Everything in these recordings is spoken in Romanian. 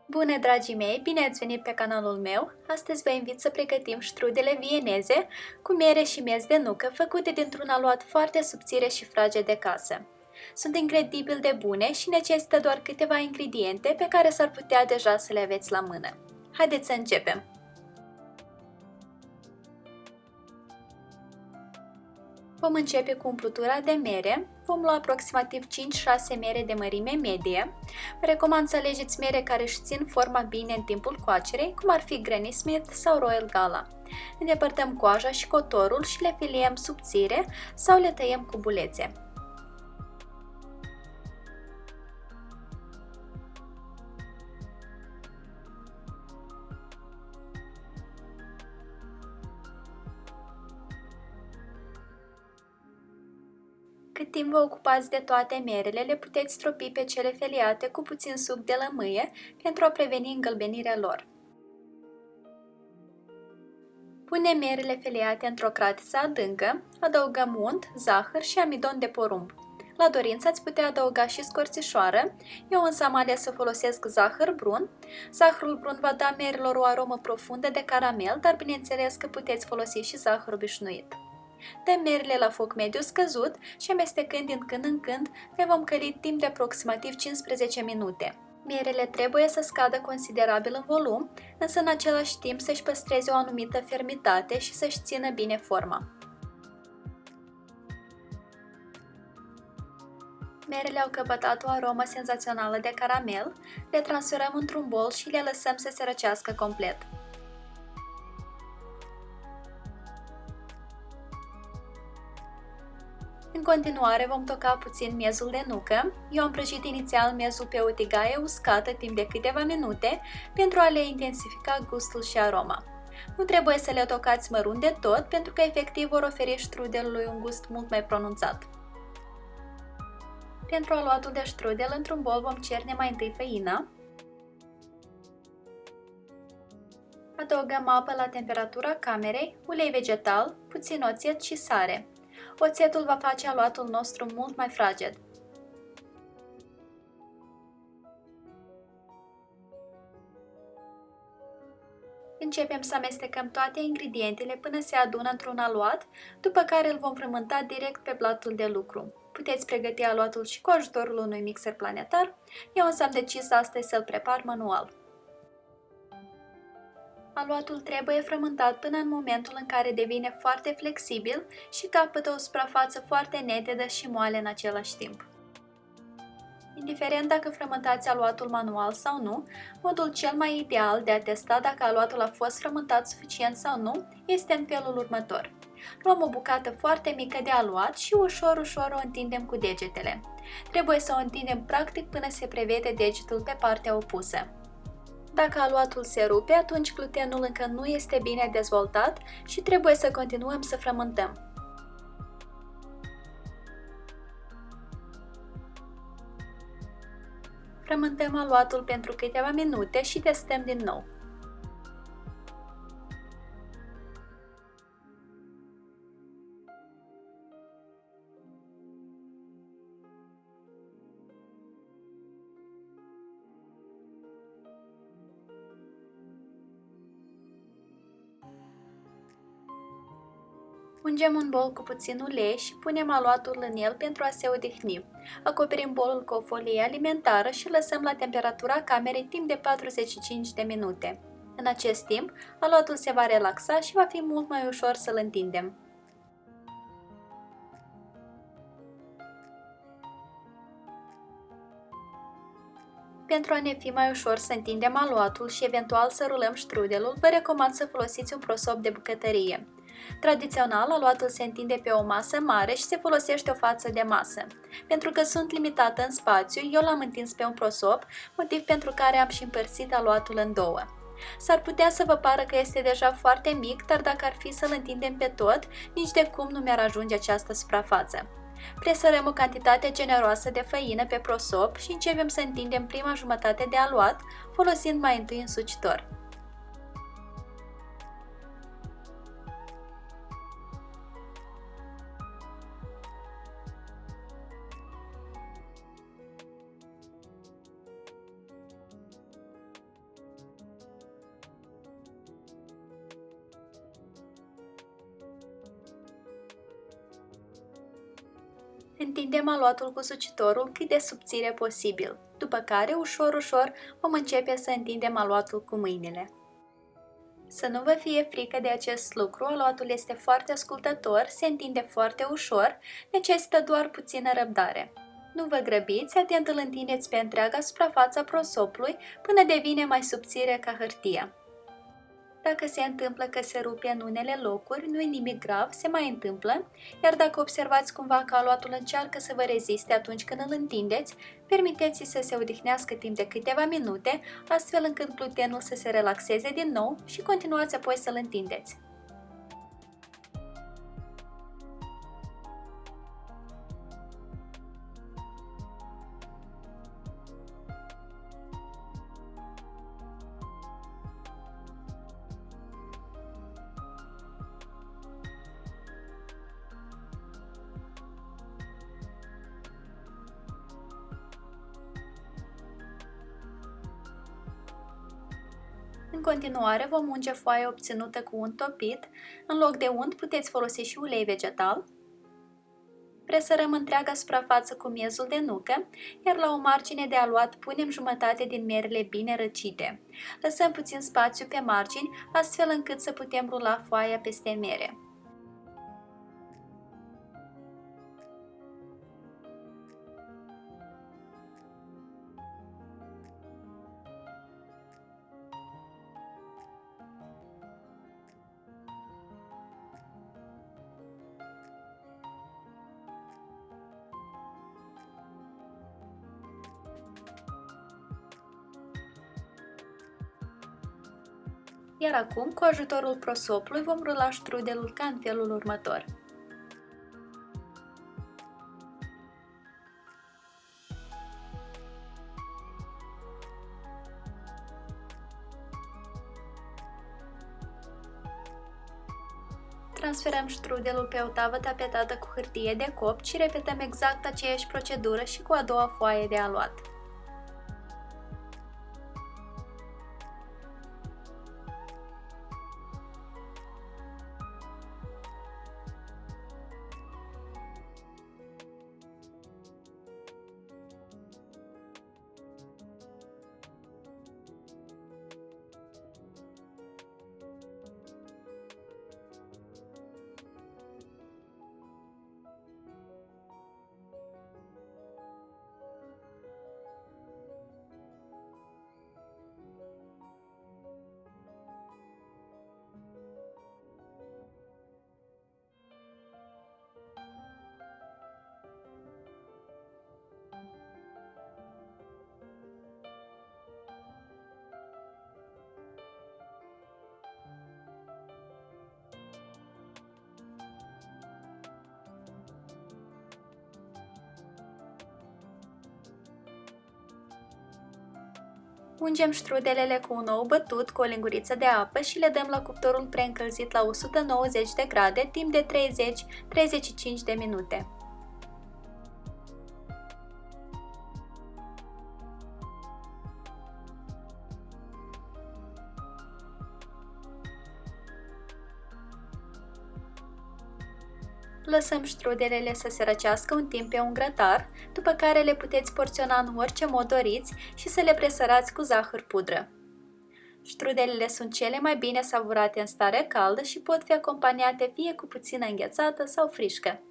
Bună, dragii mei! Bine ați venit pe canalul meu! Astăzi vă invit să pregătim strudele vieneze cu miere și miez de nucă, făcute dintr-un aluat foarte subțire și frage de casă. Sunt incredibil de bune și necesită doar câteva ingrediente pe care s-ar putea deja să le aveți la mână. Haideți să începem! Vom începe cu umplutura de mere. Vom lua aproximativ 5-6 mere de mărime medie. Vă recomand să alegeți mere care își țin forma bine în timpul coacerei, cum ar fi Granny Smith sau Royal Gala. Îndepărtăm coaja și cotorul și le filiem subțire sau le tăiem cu bulețe. Cât timp vă ocupați de toate merele, le puteți stropi pe cele feliate cu puțin suc de lămâie pentru a preveni îngălbenirea lor. Punem merele feliate într-o cratiță adâncă, adăugăm unt, zahăr și amidon de porumb. La dorință ați putea adăuga și scorțișoară, eu însă am ales să folosesc zahăr brun. Zahărul brun va da merelor o aromă profundă de caramel, dar bineînțeles că puteți folosi și zahăr obișnuit. Dăm merele la foc mediu scăzut și amestecând din când în când, le vom căli timp de aproximativ 15 minute. Mierele trebuie să scadă considerabil în volum, însă în același timp să-și păstreze o anumită fermitate și să-și țină bine forma. Merele au căpătat o aromă senzațională de caramel, le transferăm într-un bol și le lăsăm să se răcească complet. În continuare vom toca puțin miezul de nucă. Eu am prăjit inițial miezul pe o tigaie uscată timp de câteva minute pentru a le intensifica gustul și aroma. Nu trebuie să le tocați mărunt de tot pentru că efectiv vor oferi strudelului un gust mult mai pronunțat. Pentru aluatul de strudel, într-un bol vom cerne mai întâi făina. Adăugăm apă la temperatura camerei, ulei vegetal, puțin oțet și sare. Oțetul va face aluatul nostru mult mai fraged. Începem să amestecăm toate ingredientele până se adună într-un aluat, după care îl vom frământa direct pe blatul de lucru. Puteți pregăti aluatul și cu ajutorul unui mixer planetar, eu însă am decis astăzi să-l prepar manual. Aluatul trebuie frământat până în momentul în care devine foarte flexibil și capătă o suprafață foarte netedă și moale în același timp. Indiferent dacă frământați aluatul manual sau nu, modul cel mai ideal de a testa dacă aluatul a fost frământat suficient sau nu este în felul următor. Luăm o bucată foarte mică de aluat și ușor o întindem cu degetele. Trebuie să o întindem practic până se prevede degetul pe partea opusă. Dacă aluatul se rupe, atunci glutenul încă nu este bine dezvoltat și trebuie să continuăm să frământăm. Frământăm aluatul pentru câteva minute și testăm din nou. Ungem un bol cu puțin ulei și punem aluatul în el pentru a se odihni. Acoperim bolul cu o folie alimentară și lăsăm la temperatura camerei timp de 45 de minute. În acest timp, aluatul se va relaxa și va fi mult mai ușor să-l întindem. Pentru a ne fi mai ușor să întindem aluatul și eventual să rulăm strudelul, vă recomand să folosiți un prosop de bucătărie. Tradițional, aluatul se întinde pe o masă mare și se folosește o față de masă. Pentru că sunt limitată în spațiu, eu l-am întins pe un prosop, motiv pentru care am și împărțit aluatul în două. S-ar putea să vă pară că este deja foarte mic, dar dacă ar fi să-l întindem pe tot, nici de cum nu mi-ar ajunge această suprafață. Presărăm o cantitate generoasă de făină pe prosop și începem să întindem prima jumătate de aluat, folosind mai întâi însucitor. Întindem aluatul cu sucitorul cât de subțire posibil, după care, ușor vom începe să întindem aluatul cu mâinile. Să nu vă fie frică de acest lucru, aluatul este foarte ascultător, se întinde foarte ușor, necesită doar puțină răbdare. Nu vă grăbiți, atent îl întindeți pe întreaga suprafață a prosopului până devine mai subțire ca hârtia. Dacă se întâmplă că se rupe în unele locuri, nu e nimic grav, se mai întâmplă, iar dacă observați cumva că aluatul încearcă să vă reziste atunci când îl întindeți, permiteți-i să se odihnească timp de câteva minute, astfel încât glutenul să se relaxeze din nou și continuați apoi să-l întindeți. În continuare vom unge foaia obținută cu unt topit. În loc de unt puteți folosi și ulei vegetal. Presărăm întreaga suprafață cu miezul de nucă, iar la o margine de aluat punem jumătate din merele bine răcite. Lăsăm puțin spațiu pe margini, astfel încât să putem rula foaia peste mere. Iar acum, cu ajutorul prosopului, vom rula strudelul ca în felul următor. Transferăm strudelul pe o tavă tapetată cu hârtie de copt și repetăm exact aceeași procedură și cu a doua foaie de aluat. Ungem strudelele cu un ou bătut cu o linguriță de apă și le dăm la cuptorul preîncălzit la 190 de grade timp de 30-35 de minute. Lăsăm strudelele să se răcească un timp pe un grătar, după care le puteți porționa în orice mod doriți și să le presărați cu zahăr pudră. Strudelele sunt cele mai bine savurate în stare caldă și pot fi acompaniate fie cu puțină înghețată sau frișcă.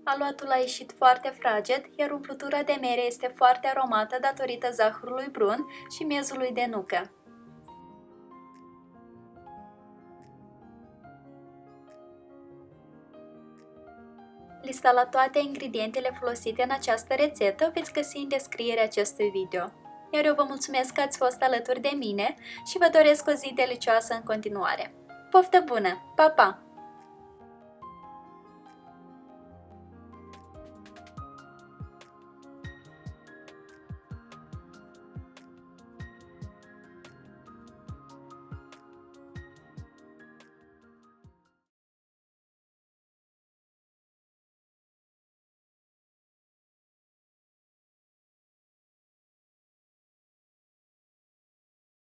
Aluatul a ieșit foarte fraged, iar umplutura de mere este foarte aromată datorită zahărului brun și miezului de nucă. Lista la toate ingredientele folosite în această rețetă veți găsi în descrierea acestui video. Iar eu vă mulțumesc că ați fost alături de mine și vă doresc o zi delicioasă în continuare. Poftă bună! Pa, pa!